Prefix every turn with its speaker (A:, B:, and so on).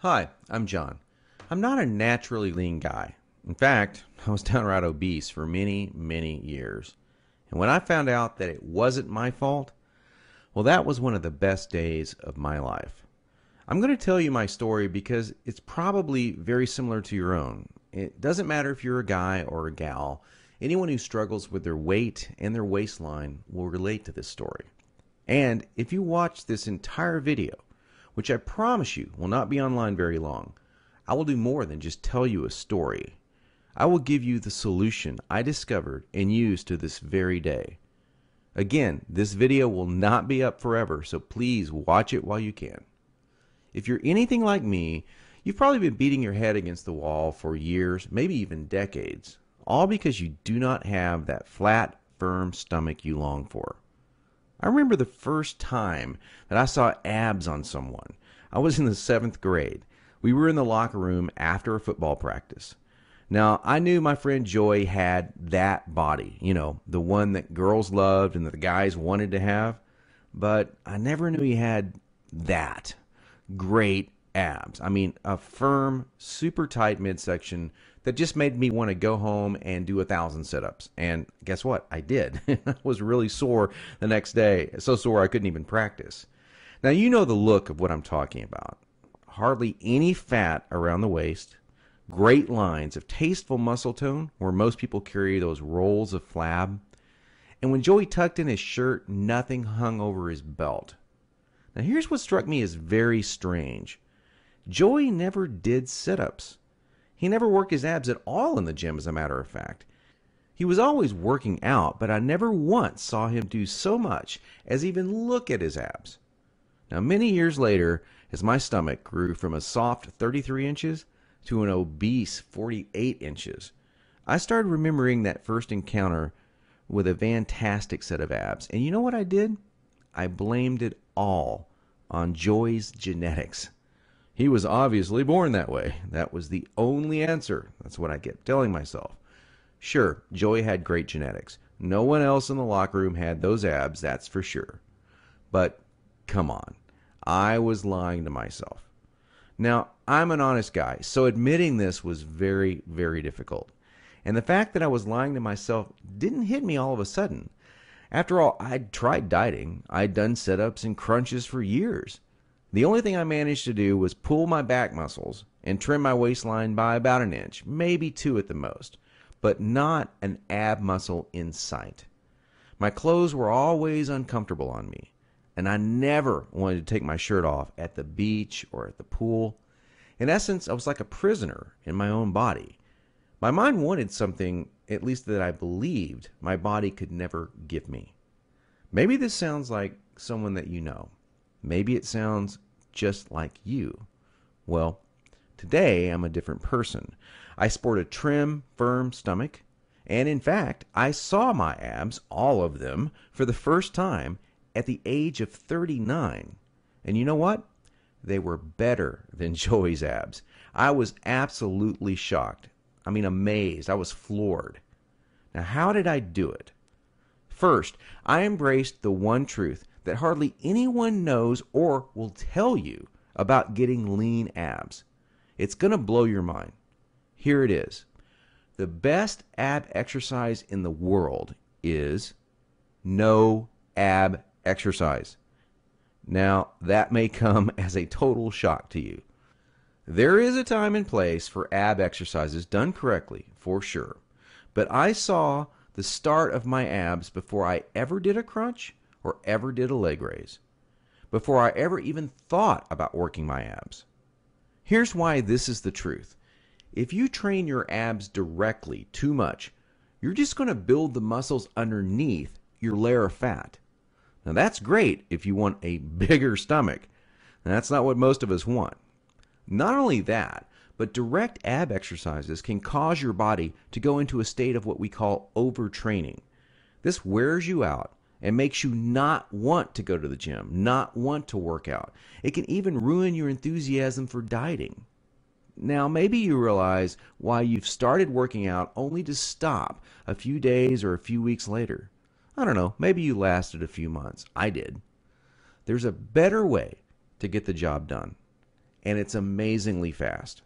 A: Hi, I'm John. I'm not a naturally lean guy. In fact, I was downright obese for many, many years. And when I found out that it wasn't my fault, well, that was one of the best days of my life. I'm going to tell you my story because it's probably very similar to your own. It doesn't matter if you're a guy or a gal, anyone who struggles with their weight and their waistline will relate to this story. And if you watch this entire video, which I promise you will not be online very long, I will do more than just tell you a story. I will give you the solution I discovered and use to this very day. Again, this video will not be up forever, so please watch it while you can. If you're anything like me, you've probably been beating your head against the wall for years, maybe even decades, all because you do not have that flat, firm stomach you long for. I remember the first time that I saw abs on someone. I was in the 7th grade. We were in the locker room after a football practice. Now, I knew my friend Joy had that body, the one that girls loved and that the guys wanted to have, but I never knew he had that great abs. I mean, a firm, super tight midsection that just made me want to go home and do 1,000 sit-ups. And guess what? I did. I was really sore the next day, so sore I couldn't even practice. Now, you know the look of what I'm talking about. Hardly any fat around the waist, great lines of tasteful muscle tone where most people carry those rolls of flab. And when Joey tucked in his shirt, nothing hung over his belt. Now, here's what struck me as very strange. Joey never did sit-ups. He never worked his abs at all in the gym, as a matter of fact. He was always working out, but I never once saw him do so much as even look at his abs. Now, many years later, as my stomach grew from a soft 33 inches to an obese 48 inches, I started remembering that first encounter with a fantastic set of abs. And you know what I did? I blamed it all on Joey's genetics. He was obviously born that way. That was the only answer. That's what I kept telling myself. Sure, Joey had great genetics. No one else in the locker room had those abs, that's for sure. But come on, I was lying to myself. Now, I'm an honest guy, so admitting this was very, very difficult. And the fact that I was lying to myself didn't hit me all of a sudden. After all, I'd tried dieting. I'd done sit-ups and crunches for years. The only thing I managed to do was pull my back muscles and trim my waistline by about an inch, maybe 2 at the most, but not an ab muscle in sight. My clothes were always uncomfortable on me, and I never wanted to take my shirt off at the beach or at the pool. In essence, I was like a prisoner in my own body. My mind wanted something, at least that I believed, my body could never give me. Maybe this sounds like someone that you know. Maybe it sounds just like you. Well, today I'm a different person. I sport a trim, firm stomach, and in fact, I saw my abs, all of them, for the first time at the age of 39. And you know what? They were better than Joey's abs. I was absolutely shocked. I mean, amazed. I was floored. Now, how did I do it? First, I embraced the one truth that hardly anyone knows or will tell you about getting lean abs. It's going to blow your mind. Here it is. The best ab exercise in the world is no ab exercise. Now, that may come as a total shock to you. There is a time and place for ab exercises done correctly, for sure. But I saw the start of my abs before I ever did a crunch or ever did a leg raise, before I ever even thought about working my abs. Here's why this is the truth. If you train your abs directly too much, you're just going to build the muscles underneath your layer of fat. Now that's great if you want a bigger stomach. And that's not what most of us want. Not only that, but direct ab exercises can cause your body to go into a state of what we call overtraining. This wears you out and makes you not want to go to the gym, not want to work out. It can even ruin your enthusiasm for dieting. Now, maybe you realize why you've started working out only to stop a few days or a few weeks later. I don't know, maybe you lasted a few months. I did. There's a better way to get the job done. and it's amazingly fast.